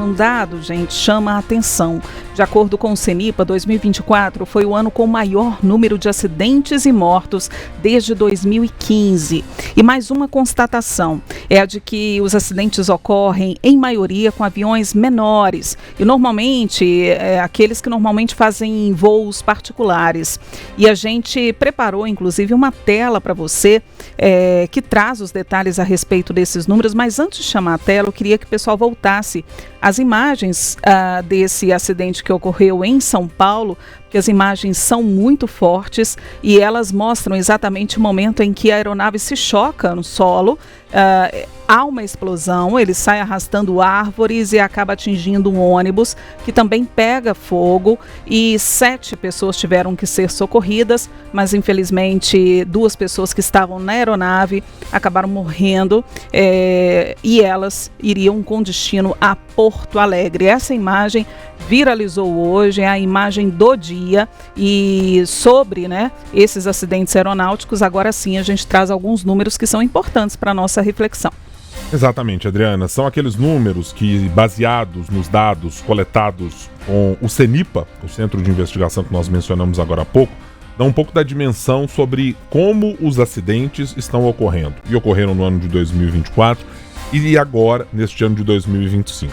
Um dado, gente, chama a atenção. De acordo com o CENIPA, 2024 foi o ano com o maior número de acidentes e mortos desde 2015. E mais uma constatação é a de que os acidentes ocorrem, em maioria, com aviões menores. E normalmente, aqueles que normalmente fazem voos particulares. E a gente preparou, inclusive, uma tela para você que traz os detalhes a respeito desses números. Mas antes de chamar a tela, eu queria que o pessoal voltasse às imagens desse acidente que ocorreu em São Paulo, porque as imagens são muito fortes e elas mostram exatamente o momento em que a aeronave se choca no solo. Há uma explosão, ele sai arrastando árvores e acaba atingindo um ônibus que também pega fogo e 7 pessoas tiveram que ser socorridas, mas infelizmente 2 pessoas que estavam na aeronave acabaram morrendo e elas iriam com destino a Porto Alegre. Essa imagem viralizou hoje, é a imagem do dia e sobre esses acidentes aeronáuticos, agora sim a gente traz alguns números que são importantes para a nossa reflexão. Exatamente, Adriana. São aqueles números que, baseados nos dados coletados com o CENIPA, o Centro de Investigação que nós mencionamos agora há pouco, dão um pouco da dimensão sobre como os acidentes estão ocorrendo. E ocorreram no ano de 2024 e agora, neste ano de 2025.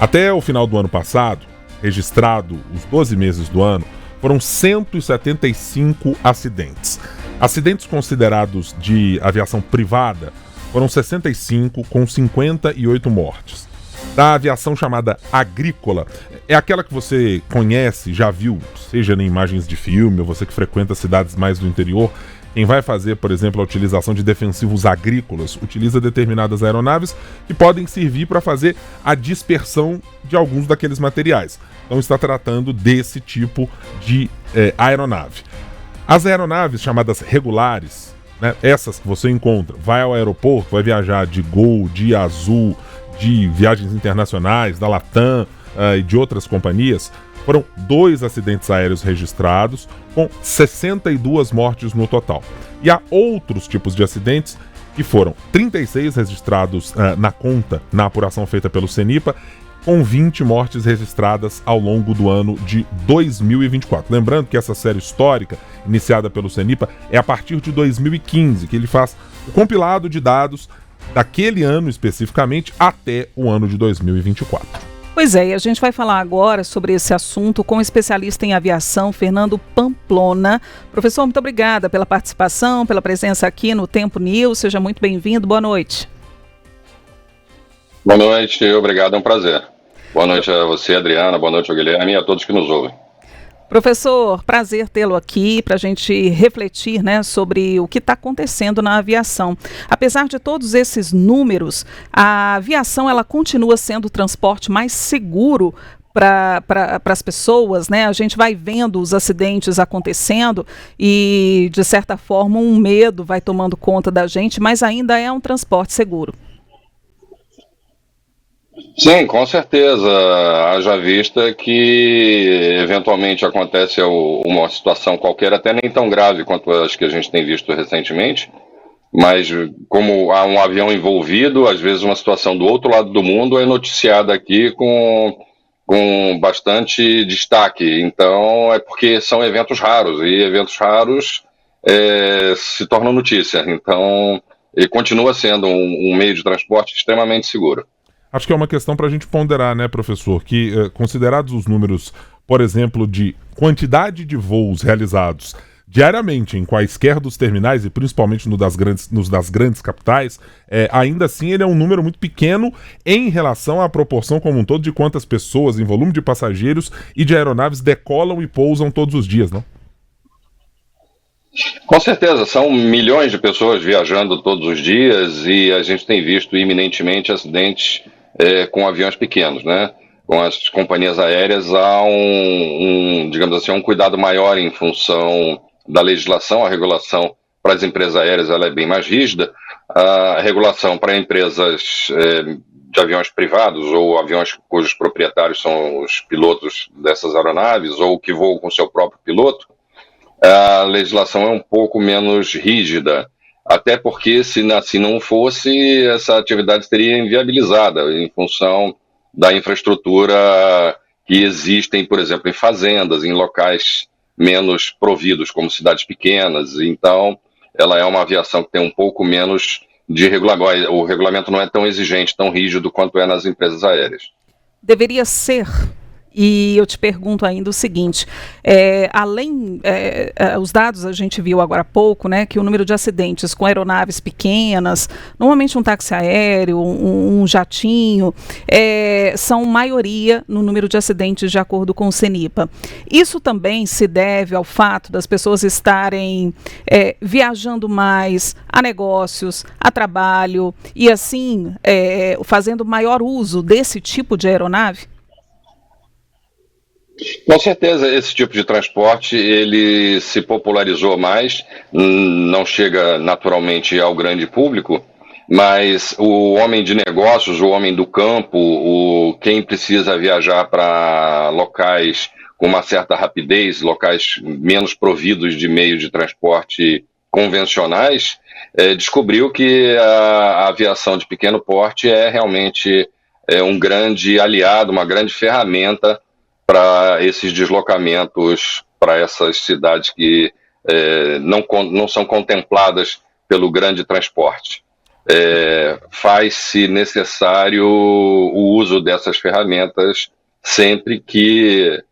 Até o final do ano passado, registrado os 12 meses do ano, foram 175 acidentes. Acidentes considerados de aviação privada foram 65, com 58 mortes. Da aviação chamada agrícola, é aquela que você conhece, já viu, seja em imagens de filme, ou você que frequenta cidades mais do interior. Quem vai fazer, por exemplo, a utilização de defensivos agrícolas, utiliza determinadas aeronaves que podem servir para fazer a dispersão de alguns daqueles materiais. Então está tratando desse tipo de aeronave. As aeronaves chamadas regulares, essas que você encontra, vai ao aeroporto, vai viajar de Gol, de Azul, de viagens internacionais, da Latam e de outras companhias, foram 2 acidentes aéreos registrados, com 62 mortes no total. E há outros tipos de acidentes que foram 36 registrados na conta, na apuração feita pelo CENIPA, com 20 mortes registradas ao longo do ano de 2024. Lembrando que essa série histórica, iniciada pelo CENIPA, é a partir de 2015, que ele faz o compilado de dados daquele ano especificamente até o ano de 2024. Pois é, e a gente vai falar agora sobre esse assunto com o especialista em aviação, Fernando Pamplona. Professor, muito obrigada pela participação, pela presença aqui no Tempo News. Seja muito bem-vindo. Boa noite. Boa noite, obrigado, é um prazer. Boa noite a você, Adriana, boa noite ao Guilherme e a todos que nos ouvem. Professor, prazer tê-lo aqui para a gente refletir sobre o que está acontecendo na aviação. Apesar de todos esses números, a aviação ela continua sendo o transporte mais seguro para as pessoas, A gente vai vendo os acidentes acontecendo e, de certa forma, um medo vai tomando conta da gente, mas ainda é um transporte seguro. Sim, com certeza. Haja vista que eventualmente acontece uma situação qualquer, até nem tão grave quanto as que a gente tem visto recentemente, mas como há um avião envolvido, às vezes uma situação do outro lado do mundo é noticiada aqui com bastante destaque. Então é porque são eventos raros, e eventos raros se tornam notícia. Então ele continua sendo um meio de transporte extremamente seguro. Acho que é uma questão para a gente ponderar, professor, que considerados os números, por exemplo, de quantidade de voos realizados diariamente em quaisquer dos terminais, e principalmente nos das grandes capitais, ainda assim ele é um número muito pequeno em relação à proporção como um todo de quantas pessoas, em volume de passageiros e de aeronaves decolam e pousam todos os dias, não? Com certeza, são milhões de pessoas viajando todos os dias e a gente tem visto iminentemente acidentes com aviões pequenos, Com as companhias aéreas há digamos assim, um cuidado maior em função da legislação. A regulação para as empresas aéreas ela é bem mais rígida. A regulação para empresas de aviões privados ou aviões cujos proprietários são os pilotos dessas aeronaves ou que voam com seu próprio piloto, a legislação é um pouco menos rígida. Até porque, se não fosse, essa atividade seria inviabilizada em função da infraestrutura que existem, por exemplo, em fazendas, em locais menos providos, como cidades pequenas. Então, ela é uma aviação que tem um pouco menos de regulamento. O regulamento não é tão exigente, tão rígido quanto é nas empresas aéreas. Deveria ser. E eu te pergunto ainda o seguinte, os dados a gente viu agora há pouco, né, que o número de acidentes com aeronaves pequenas, normalmente um táxi aéreo, um jatinho, são maioria no número de acidentes de acordo com o CENIPA. Isso também se deve ao fato das pessoas estarem viajando mais a negócios, a trabalho e assim fazendo maior uso desse tipo de aeronave? Com certeza, esse tipo de transporte ele se popularizou mais, não chega naturalmente ao grande público, mas o homem de negócios, o homem do campo, quem precisa viajar para locais com uma certa rapidez, locais menos providos de meios de transporte convencionais, descobriu que a aviação de pequeno porte é realmente um grande aliado, uma grande ferramenta para esses deslocamentos para essas cidades que não são contempladas pelo grande transporte. Faz-se necessário o uso dessas ferramentas sempre que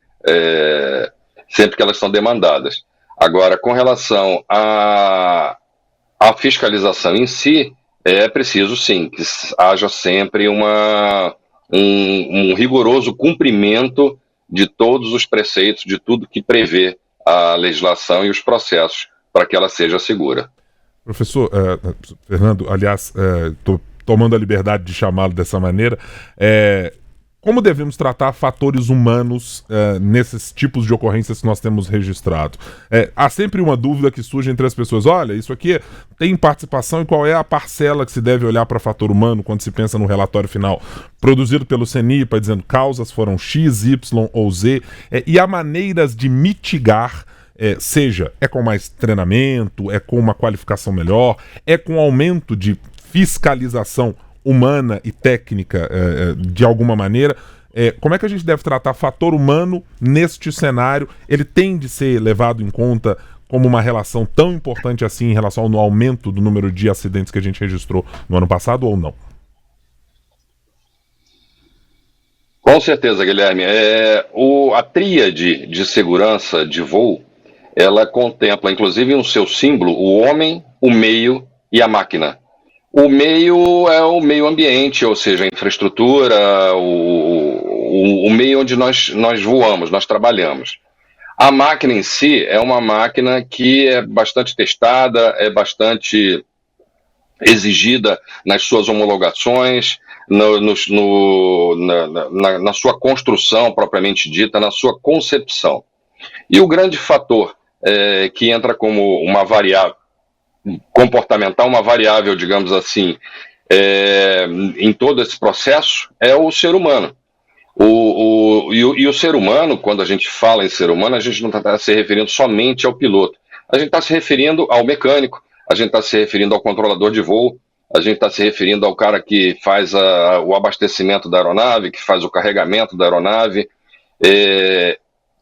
elas são demandadas. Agora, com relação à fiscalização em si, é preciso sim que haja sempre um rigoroso cumprimento de todos os preceitos, de tudo que prevê a legislação e os processos para que ela seja segura. Professor Fernando, aliás, estou tomando a liberdade de chamá-lo dessa maneira, como devemos tratar fatores humanos nesses tipos de ocorrências que nós temos registrado? Há sempre uma dúvida que surge entre as pessoas, olha, isso aqui tem participação e qual é a parcela que se deve olhar para fator humano quando se pensa no relatório final produzido pelo CENIPA, dizendo causas foram X, Y ou Z, e há maneiras de mitigar, seja com mais treinamento, com uma qualificação melhor, com aumento de fiscalização humana e técnica de alguma maneira. Como é que a gente deve tratar fator humano neste cenário? Ele tem de ser levado em conta como uma relação tão importante assim em relação ao aumento do número de acidentes que a gente registrou no ano passado ou não? Com certeza, Guilherme. A tríade de segurança de voo, ela contempla, inclusive, no seu símbolo, o homem, o meio e a máquina. O meio é o meio ambiente, ou seja, a infraestrutura, o meio onde nós voamos, nós trabalhamos. A máquina em si é uma máquina que é bastante testada, é bastante exigida nas suas homologações, na sua construção propriamente dita, na sua concepção. E o grande fator que entra como uma variável comportamental, uma variável, digamos assim, em todo esse processo, é o ser humano. E o ser humano, quando a gente fala em ser humano, a gente não está se referindo somente ao piloto. A gente está se referindo ao mecânico, a gente está se referindo ao controlador de voo, a gente está se referindo ao cara que faz o abastecimento da aeronave, que faz o carregamento da aeronave.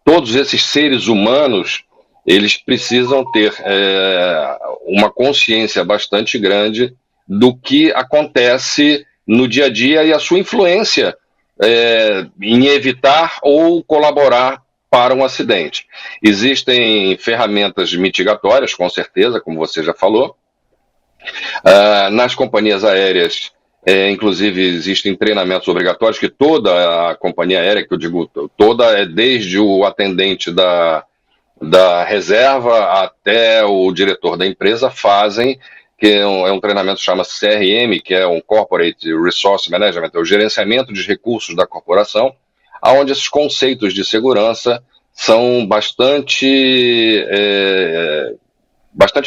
Todos esses seres humanos, eles precisam ter uma consciência bastante grande do que acontece no dia a dia e a sua influência em evitar ou colaborar para um acidente. Existem ferramentas mitigatórias, com certeza, como você já falou. Nas companhias aéreas, inclusive, existem treinamentos obrigatórios que toda a companhia aérea, que eu digo toda, desde o atendente da reserva até o diretor da empresa fazem, que é um treinamento que chama CRM, que é um Corporate Resource Management, é o gerenciamento de recursos da corporação, onde esses conceitos de segurança são bastante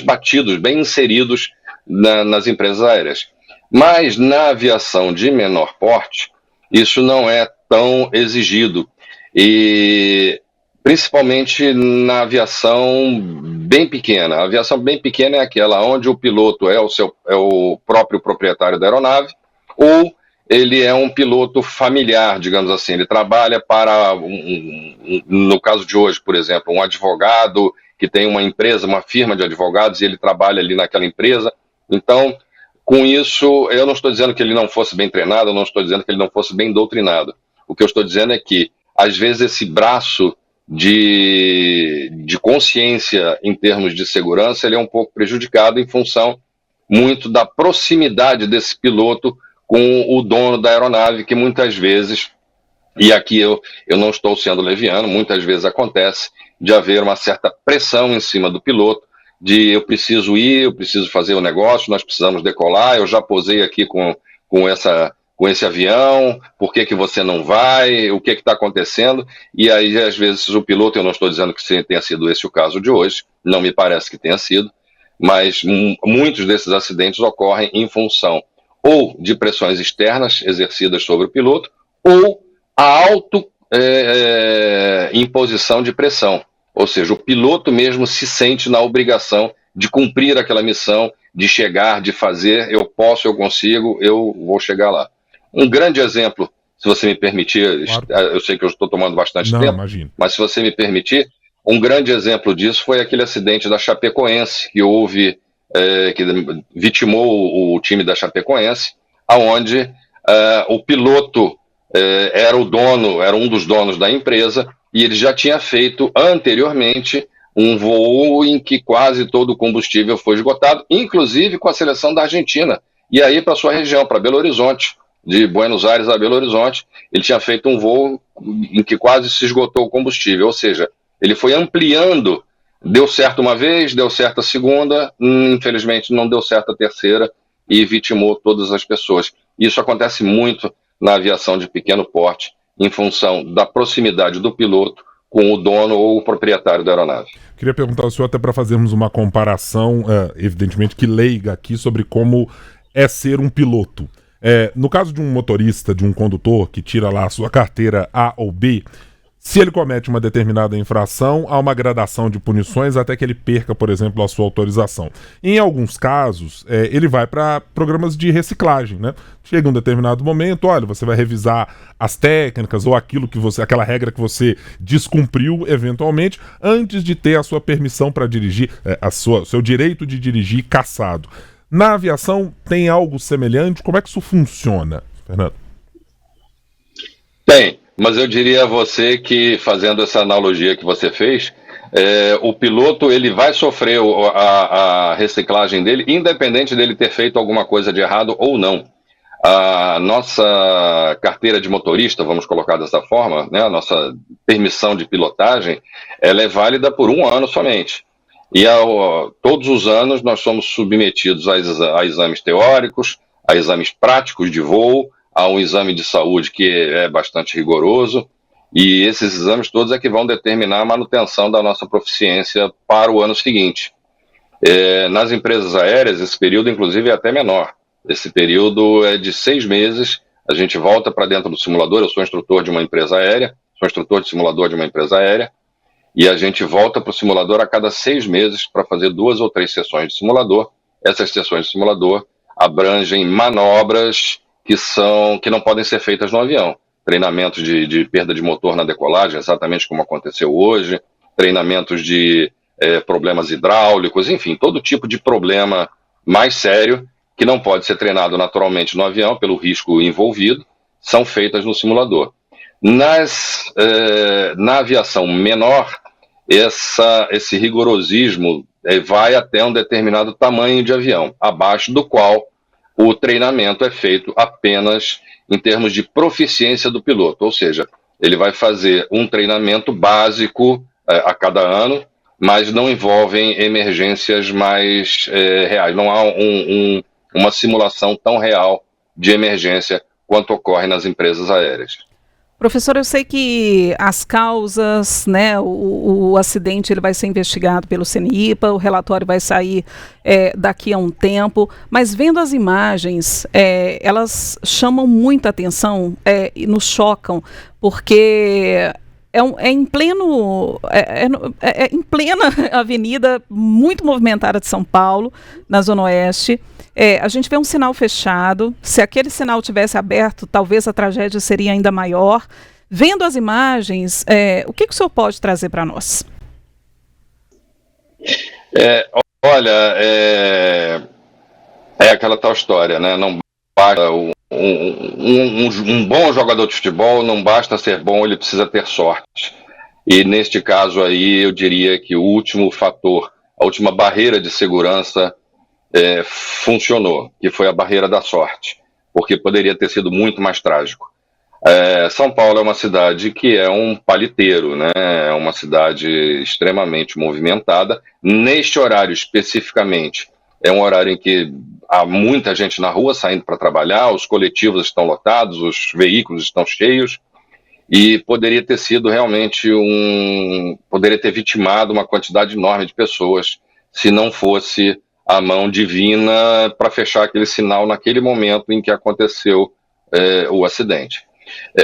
batidos, bem inseridos nas empresas aéreas. Mas na aviação de menor porte, isso não é tão exigido. E principalmente na aviação bem pequena. A aviação bem pequena é aquela onde o piloto é o próprio proprietário da aeronave, ou ele é um piloto familiar, digamos assim. Ele trabalha para, no caso de hoje, por exemplo, um advogado que tem uma empresa, uma firma de advogados, e ele trabalha ali naquela empresa. Então, com isso, eu não estou dizendo que ele não fosse bem treinado, eu não estou dizendo que ele não fosse bem doutrinado. O que eu estou dizendo é que, às vezes, esse braço de consciência em termos de segurança, ele é um pouco prejudicado em função muito da proximidade desse piloto com o dono da aeronave, que muitas vezes, e aqui eu não estou sendo leviano, muitas vezes acontece de haver uma certa pressão em cima do piloto, de eu preciso ir, eu preciso fazer o negócio, nós precisamos decolar, eu já posei aqui com esse avião, por que você não vai, o que está acontecendo? E aí, às vezes, o piloto, eu não estou dizendo que tenha sido esse o caso de hoje, não me parece que tenha sido, mas muitos desses acidentes ocorrem em função ou de pressões externas exercidas sobre o piloto, ou a imposição de pressão. Ou seja, o piloto mesmo se sente na obrigação de cumprir aquela missão, de chegar, de fazer, eu posso, eu consigo, eu vou chegar lá. Um grande exemplo, se você me permitir, claro. Eu sei que eu estou tomando bastante tempo, imagino. Mas se você me permitir, um grande exemplo disso foi aquele acidente da Chapecoense, que houve, que vitimou o time da Chapecoense, aonde o piloto era um dos donos da empresa, e ele já tinha feito anteriormente um voo em que quase todo o combustível foi esgotado, inclusive com a seleção da Argentina, e aí para sua região, para Belo Horizonte, de Buenos Aires a Belo Horizonte, ele tinha feito um voo em que quase se esgotou o combustível, ou seja, ele foi ampliando, deu certo uma vez, deu certo a segunda, infelizmente não deu certo a terceira e vitimou todas as pessoas. Isso acontece muito na aviação de pequeno porte, em função da proximidade do piloto com o dono ou o proprietário da aeronave. Queria perguntar ao senhor, até para fazermos uma comparação, evidentemente que leiga aqui, sobre como é ser um piloto. No caso de um motorista, de um condutor que tira lá a sua carteira A ou B, se ele comete uma determinada infração, há uma gradação de punições até que ele perca, por exemplo, a sua autorização. Em alguns casos, ele vai para programas de reciclagem, né? Chega um determinado momento, olha, você vai revisar as técnicas ou aquela regra que você descumpriu eventualmente, antes de ter a sua permissão para dirigir, seu direito de dirigir cassado. Na aviação tem algo semelhante? Como é que isso funciona, Fernando? Tem. Mas eu diria a você que, fazendo essa analogia que você fez, o piloto ele vai sofrer a reciclagem dele, independente dele ter feito alguma coisa de errado ou não. A nossa carteira de motorista, vamos colocar dessa forma, né, a nossa permissão de pilotagem, ela é válida por 1 ano somente. E todos os anos nós somos submetidos a exames teóricos, a exames práticos de voo, há um exame de saúde que é bastante rigoroso, e esses exames todos é que vão determinar a manutenção da nossa proficiência para o ano seguinte. Nas empresas aéreas, esse período, inclusive, é até menor. Esse período é de 6 meses, a gente volta para dentro do simulador, eu sou instrutor de uma empresa aérea, sou instrutor de simulador de uma empresa aérea, e a gente volta para o simulador a cada 6 meses para fazer 2 ou 3 sessões de simulador. Essas sessões de simulador abrangem manobras que não podem ser feitas no avião. Treinamentos de perda de motor na decolagem, exatamente como aconteceu hoje, treinamentos de problemas hidráulicos, enfim, todo tipo de problema mais sério que não pode ser treinado naturalmente no avião pelo risco envolvido, são feitas no simulador. Na aviação menor, esse rigorosismo vai até um determinado tamanho de avião, abaixo do qual o treinamento é feito apenas em termos de proficiência do piloto, ou seja, ele vai fazer um treinamento básico a cada ano, mas não envolvem emergências mais reais. Não há uma simulação tão real de emergência quanto ocorre nas empresas aéreas. Professor, eu sei que as causas, né, o acidente ele vai ser investigado pelo CENIPA, o relatório vai sair daqui a um tempo, mas vendo as imagens, elas chamam muita atenção e nos chocam, porque em plena avenida muito movimentada de São Paulo, na Zona Oeste, A gente vê um sinal fechado, se aquele sinal tivesse aberto, talvez a tragédia seria ainda maior. Vendo as imagens, o que o senhor pode trazer para nós? Olha, é aquela tal história, né? Não basta um bom jogador de futebol, não basta ser bom, ele precisa ter sorte. E neste caso aí, eu diria que o último fator, a última barreira de segurança funcionou, que foi a barreira da sorte, porque poderia ter sido muito mais trágico. São Paulo é uma cidade que é um paliteiro, né? É uma cidade extremamente movimentada. Neste horário especificamente, é um horário em que há muita gente na rua saindo para trabalhar, os coletivos estão lotados, os veículos estão cheios, e poderia ter sido realmente poderia ter vitimado uma quantidade enorme de pessoas se não fosse a mão divina para fechar aquele sinal naquele momento em que aconteceu o acidente.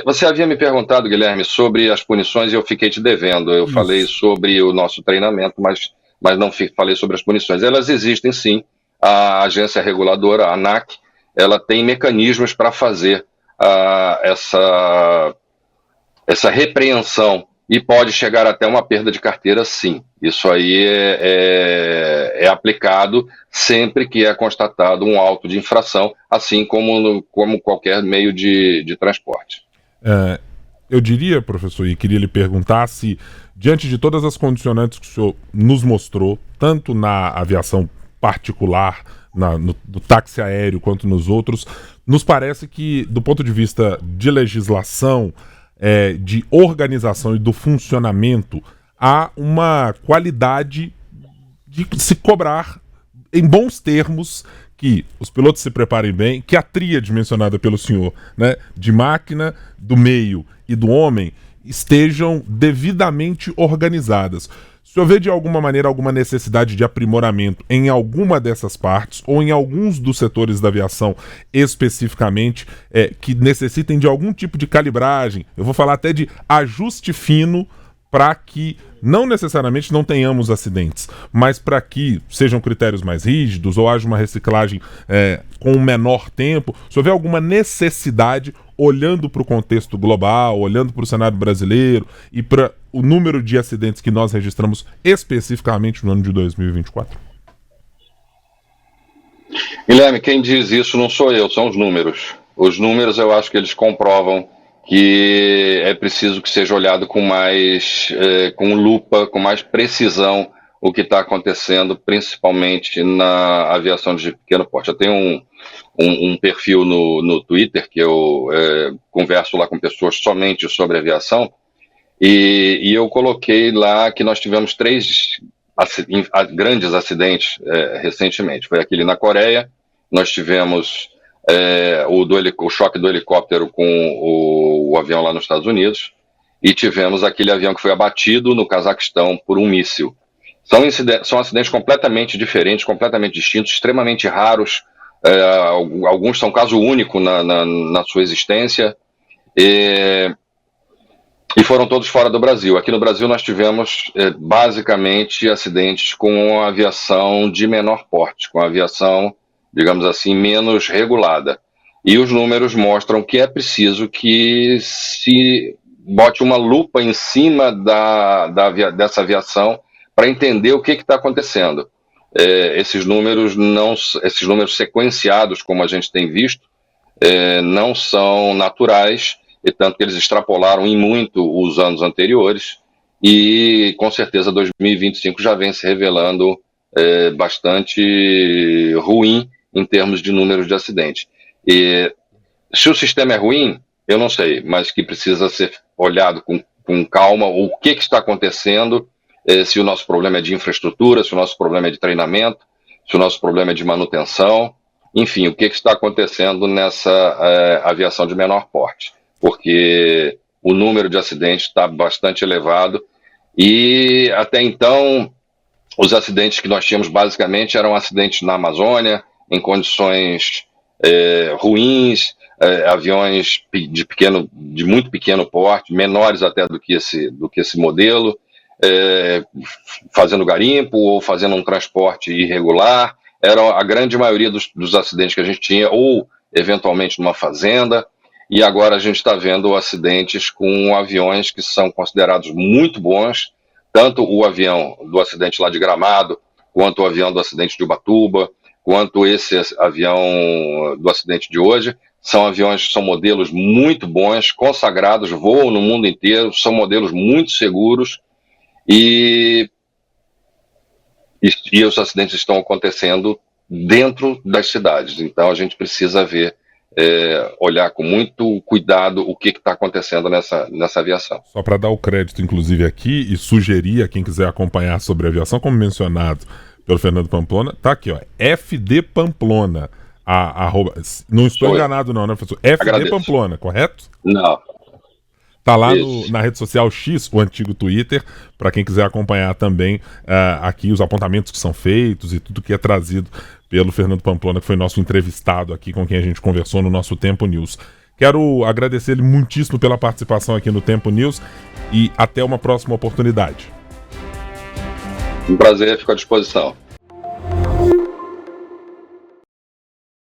Você havia me perguntado, Guilherme, sobre as punições e eu fiquei te devendo. Eu falei sobre o nosso treinamento, mas não falei sobre as punições. Elas existem, sim. A agência reguladora, a ANAC, ela tem mecanismos para fazer essa repreensão e pode chegar até uma perda de carteira, sim. Isso aí é aplicado sempre que é constatado um auto de infração, assim como qualquer meio de transporte. Eu diria, professor, e queria lhe perguntar se, diante de todas as condicionantes que o senhor nos mostrou, tanto na aviação particular, no táxi aéreo, quanto nos outros, nos parece que, do ponto de vista de legislação, de organização e do funcionamento, há uma qualidade de se cobrar em bons termos que os pilotos se preparem bem, que a tríade mencionada pelo senhor, né, de máquina, do meio e do homem, estejam devidamente organizadas. O senhor vê de alguma maneira alguma necessidade de aprimoramento em alguma dessas partes ou em alguns dos setores da aviação especificamente que necessitem de algum tipo de calibragem? Eu vou falar até de ajuste fino para que não necessariamente não tenhamos acidentes, mas para que sejam critérios mais rígidos ou haja uma reciclagem com um menor tempo. O senhor vê alguma necessidade, olhando para o contexto global, olhando para o cenário brasileiro e para o número de acidentes que nós registramos especificamente no ano de 2024? Guilherme, quem diz isso não sou eu, são os números. Os números, eu acho que eles comprovam que é preciso que seja olhado com com lupa, com mais precisão o que está acontecendo, principalmente na aviação de pequeno porte. Eu tenho um perfil no Twitter que eu converso lá com pessoas somente sobre aviação, e eu coloquei lá que nós tivemos 3 grandes acidentes recentemente. Foi aquele na Coreia, nós tivemos o choque do helicóptero com o avião lá nos Estados Unidos, e tivemos aquele avião que foi abatido no Cazaquistão por um míssil. São acidentes completamente diferentes, completamente distintos, extremamente raros. Alguns são caso único na sua existência, e foram todos fora do Brasil. Aqui no Brasil nós tivemos basicamente acidentes com aviação de menor porte, com aviação, digamos assim, menos regulada. E os números mostram que é preciso que se bote uma lupa em cima dessa aviação para entender o que está acontecendo. Esses números sequenciados, como a gente tem visto, não são naturais, e tanto que eles extrapolaram em muito os anos anteriores, e com certeza 2025 já vem se revelando bastante ruim em termos de números de acidentes. E se o sistema é ruim, eu não sei, mas que precisa ser olhado com calma o que está acontecendo, se o nosso problema é de infraestrutura, se o nosso problema é de treinamento, se o nosso problema é de manutenção, enfim, o que está acontecendo nessa aviação de menor porte, porque o número de acidentes está bastante elevado, e até então os acidentes que nós tínhamos basicamente eram acidentes na Amazônia, em condições ruins, aviões de muito pequeno porte, menores até do que esse modelo, fazendo garimpo ou fazendo um transporte irregular. era a grande maioria dos acidentes que a gente tinha, ou eventualmente numa fazenda, e agora a gente está vendo acidentes com aviões que são considerados muito bons, tanto o avião do acidente lá de Gramado, quanto o avião do acidente de Ubatuba, quanto esse avião do acidente de hoje. São aviões, são modelos muito bons, consagrados, voam no mundo inteiro, são modelos muito seguros e os acidentes estão acontecendo dentro das cidades. Então a gente precisa ver, olhar com muito cuidado o que está acontecendo nessa aviação. Só para dar o crédito, inclusive, aqui e sugerir a quem quiser acompanhar sobre a aviação, como mencionado pelo Fernando Pamplona, tá aqui, ó, FD Pamplona. Não estou enganado não, né, professor? FD Agradeço. Pamplona, correto? Não. Tá lá na rede social X, o antigo Twitter, para quem quiser acompanhar também aqui os apontamentos que são feitos e tudo que é trazido pelo Fernando Pamplona, que foi nosso entrevistado aqui, com quem a gente conversou no nosso Tempo News. Quero agradecer ele muitíssimo pela participação aqui no Tempo News e até uma próxima oportunidade. Um prazer, fico à disposição.